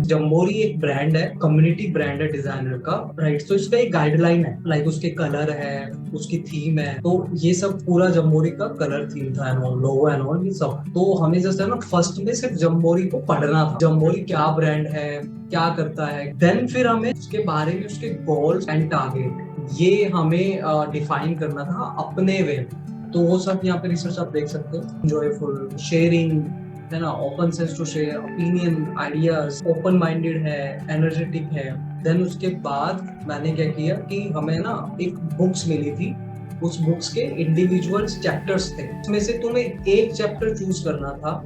Jamboree एक brand है, community brand है डिजाइनर का, राइट। तो इसका एक गाइडलाइन है, लाइक उसके कलर है, उसकी थीम है। तो ये सब पूरा जम्बोरी का कलर थीम था, लोगो एंड ऑल ये सब। तो हमें जैसे ना फर्स्ट में सिर्फ जम्बोरी को पढ़ना था, जम्बोरी क्या ब्रांड है, क्या करता है। देन फिर हमें उसके बारे में, उसके गोल्स एंड टारगेट, ये हमें डिफाइन करना था अपने वे। तो वो सब यहाँ पे रिसर्च आप देख सकते हो। जॉयफुल शेयरिंग है ना, open sense to share opinion ideas, open minded है, एनर्जेटिक है। देन उसके बाद मैंने क्या किया कि हमें ना एक बुक्स मिली थी, उस बुक्स के इंडिविजुअल चैप्टर्स थे, उसमें से तुम्हें एक चैप्टर चूज करना था।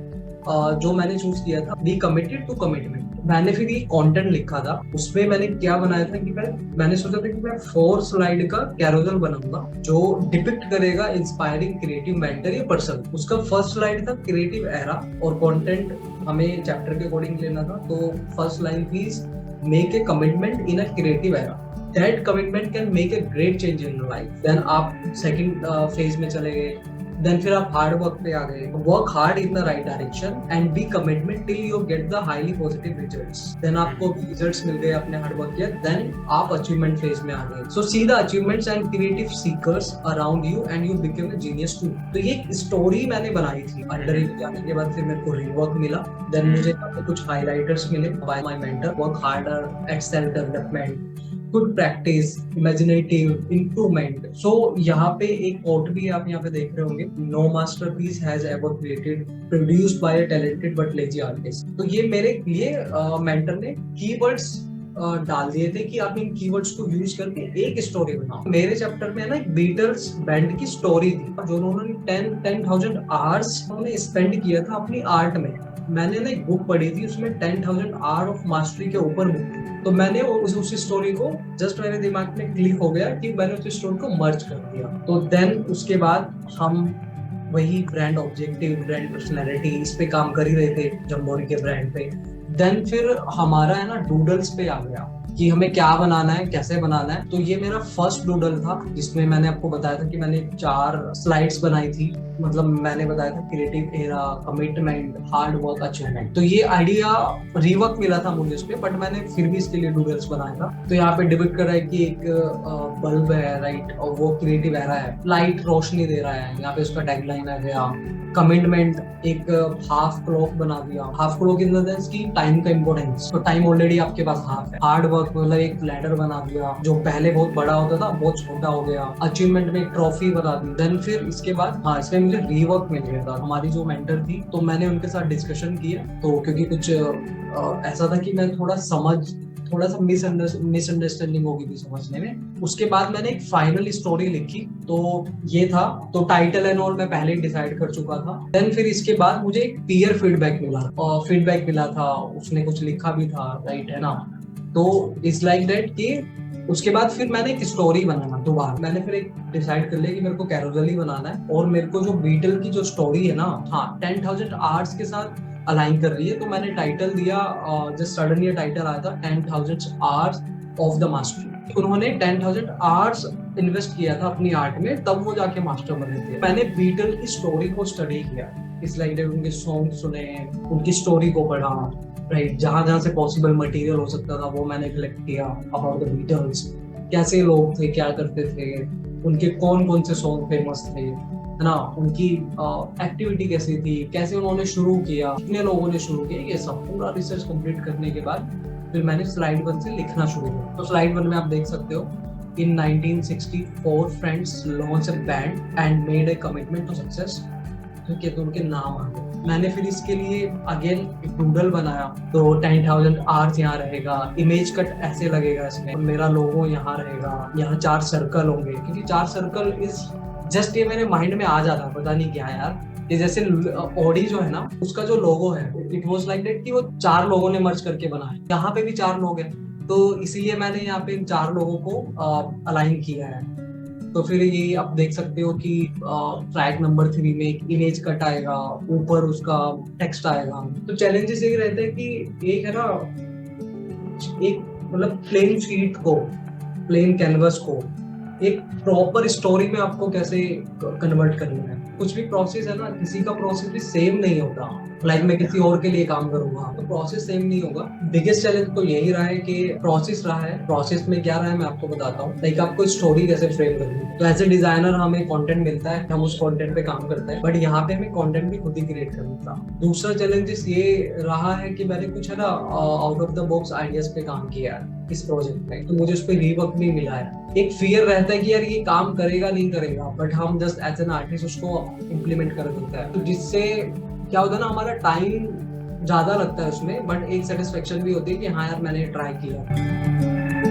जो मैंने चूज किया था, बी कमिटेड टू कमिटमेंट। मैंने फिर ये कंटेंट लिखा था, उसमें मैंने क्या बनाया था कि मैंने सोचा था कि मैं 4 स्लाइड का कैरोजल बनाऊंगा जो डिपिक्ट करेगा इंस्पायरिंग क्रिएटिव मेंटर या पर्सन। उसका फर्स्ट स्लाइड था क्रिएटिव एरा, और कंटेंट हमें चैप्टर के अकॉर्डिंग लेना था। तो फर्स्ट लाइन थी make a commitment in a creative era, that commitment can make a great change in life. Then आप सेकंड फेज में चले गए। देन फिर आप हार्ड वर्क पे आ गए, work hard in the right direction and be commitment till you get the highly positive results. Then आपको रिजल्ट्स मिल गए, आपने हार्ड वर्क किया, देन आप अचीवमेंट फेज में आ गए। So see the achievements and creative seekers around you and you become a genius too. तो ये स्टोरी मैंने बनाई थी। अंडर जाने के बाद फिर मेरे को रीवर्क मिला। देन मुझे कुछ हाईलाइटर्स मिले by my mentor, work harder at self development, good practice, imaginative, improvement. So यहाँ पे एक कोट भी आप यहाँ पे देख रहे होंगे, no masterpiece has ever created produced by a talented but lazy artist. तो ये मेरे लिए मेंटर ने कीवर्ड्स डाल दिए थे कि आप इन कीवर्ड्स को यूज करके एक स्टोरी बनाओ। मेरे चैप्टर में ना एक बीटल्स बैंड की स्टोरी थी, जो उन्होंने 10,000 आवर्स उन्होंने स्पेंड किया था अपनी आर्ट में। मैंने ना एक बुक पढ़ी थी, उसमें 10,000 आवर ऑफ मास्टरी के ऊपर बुक थी। तो मैंने उस स्टोरी को जस्ट मेरे दिमाग में क्लिक हो गया कि मैंने उस स्टोरी को मर्ज कर दिया। तो देन उसके बाद हम वही ब्रांड ऑब्जेक्टिव, ब्रांड पर्सनैलिटी, इस पे काम कर ही रहे थे जम्बोरी के ब्रांड पे। देन फिर हमारा है ना डूडल्स पे आ गया कि हमें क्या बनाना है, कैसे बनाना है। तो ये मेरा फर्स्ट डूडल था, जिसमें मैंने आपको बताया था कि मैंने 4 स्लाइड्स बनाई थी। मतलब मैंने बताया था creative era, commitment, hard work, achievement. तो ये आइडिया रिवर्क मिला था मुझे इस पे, बट मैंने फिर भी इसके लिए डूडल्स बनाया था। तो यहाँ पे डिपिक्ट कर रहा है कि एक बल्ब है, राइट, और वो क्रिएटिव एरा है, लाइट रोशनी दे रहा है। यहाँ पे उसका टैगलाइन आ गया कमिटमेंट, एक हाफ क्लॉक बना दिया। Half clock in the sense की टाइम का इंपॉर्टेंस, तो टाइम ऑलरेडी आपके पास हाफ है। हार्ड वर्क मतलब एक लैडर बना दिया, जो पहले बहुत बड़ा होता था बहुत छोटा हो गया। अचीवमेंट में एक ट्रॉफी बना दी। देन फिर इसके बाद इसमें मुझे रीवर्क मिल गया था। हमारी जो मेंटर थी, तो मैंने उनके साथ डिस्कशन किया। तो क्योंकि कुछ ऐसा था कि मैं थोड़ा सा मिसअंडरस्टैंडिंग हो गई थी समझने में। उसके बाद मैंने एक फाइनल स्टोरी लिखी, तो ये था। तो टाइटल एंड ऑल मैं पहले ही डिसाइड कर चुका था। देन फिर इसके बाद मुझे एक पीयर फीडबैक मिला, और फीडबैक मिला था, उसने कुछ लिखा भी था, राइट, है ना। तो इट्स लाइक दैट कि उसके बाद फिर मैंने एक स्टोरी बनाना दोबारा। मैंने फिर एक डिसाइड कर लिया कि मेरे को कैरोसेल ही बनाना है, और मेरे को जो बीटल की जो स्टोरी है ना, 10,000 आवर्स के साथ अलाइन कर रही है। तो मैंने टाइटल दिया, जस्ट सडनली टाइटल आया था 10,000 आवर्स ऑफ द मास्टर। उन्होंने 10,000 आवर्स इन्वेस्ट किया था अपनी आर्ट में, तब वो जाके मास्टर बने थे। मैंने बीटल की स्टोरी को स्टडी किया, इस लाइक उनके सॉन्ग सुने, उनकी स्टोरी को पढ़ा, राइट। जहां से पॉसिबल मटेरियल हो सकता था वो मैंने कलेक्ट किया अबाउट द बीटल्स। कैसे लोग थे, क्या करते थे, उनके कौन कौन से सॉन्ग फेमस थे, है ना, उनकी एक्टिविटी कैसी थी, कैसे उन्होंने शुरू किया, कितने लोगों ने शुरू किया। ये सब पूरा रिसर्च कंप्लीट करने के बाद फिर मैंने स्लाइड 1 से लिखना शुरू किया। तो स्लाइड 1 में आप देख सकते हो, in 1964 friends launch a band and made a commitment to success. ठीक है, तो उनके नाम आ गए। मैंने फिर इसके लिए अगेन एक डूडल बनाया। तो 10,000 आर्स यहाँ रहेगा, इमेज कट ऐसे लगेगा इसमें, मेरा लोगो यहाँ रहेगा, यहाँ 4 सर्कल होंगे, क्योंकि 4 सर्कल इज जस्ट ये मेरे माइंड में आ जाता, पता नहीं क्या यार। ये जैसे ऑडी जो है ना, उसका जो लोगो है, इट वाज लाइक दैट कि वो 4 लोगों ने मर्ज करके बनाया। यहाँ पे भी 4 लोग हैं, तो इसीलिए मैंने यहाँ पे इन 4 लोगों को अलाइन किया है। तो फिर ये आप देख सकते हो कि ट्रैक नंबर 3 में एक इमेज कट आएगा, ऊपर उसका टेक्स्ट आएगा। तो चैलेंजेस ये रहते हैं कि एक है ना, एक मतलब प्लेन शीट को, प्लेन कैनवस को एक प्रॉपर स्टोरी में आपको कैसे कन्वर्ट करना है। कुछ भी प्रोसेस है ना, किसी का प्रोसेस भी सेम नहीं होता। लाइक मैं किसी और के लिए काम करूंगा तो प्रोसेस सेम नहीं होगा। बिगेस्ट चैलेंज तो यही रहा है कि प्रोसेस रहा है। प्रोसेस में क्या रहा है मैं आपको बताता हूँ। लाइक आपको स्टोरी कैसे फ्रेम करनी है, तो एज ए डिजाइनर हमें कंटेंट मिलता है, हम उस कंटेंट पे काम करते हैं, बट यहाँ पे हमें कंटेंट भी खुद ही क्रिएट करना था। दूसरा चैलेंजेस ये रहा है कि मैंने कुछ है ना out of the box ideas पे काम किया है इस प्रोजेक्ट में, तो मुझे उस पर रीवर्क भी मिला है। एक फियर रहता है कि यार ये काम करेगा नहीं करेगा, बट हम जस्ट एज एन आर्टिस्ट उसको इम्प्लीमेंट कर देते हैं, तो जिससे क्या होता है ना, हमारा टाइम ज्यादा लगता है उसमें, बट एक सेटिस्फेक्शन भी होती है कि हाँ यार मैंने ट्राई किया।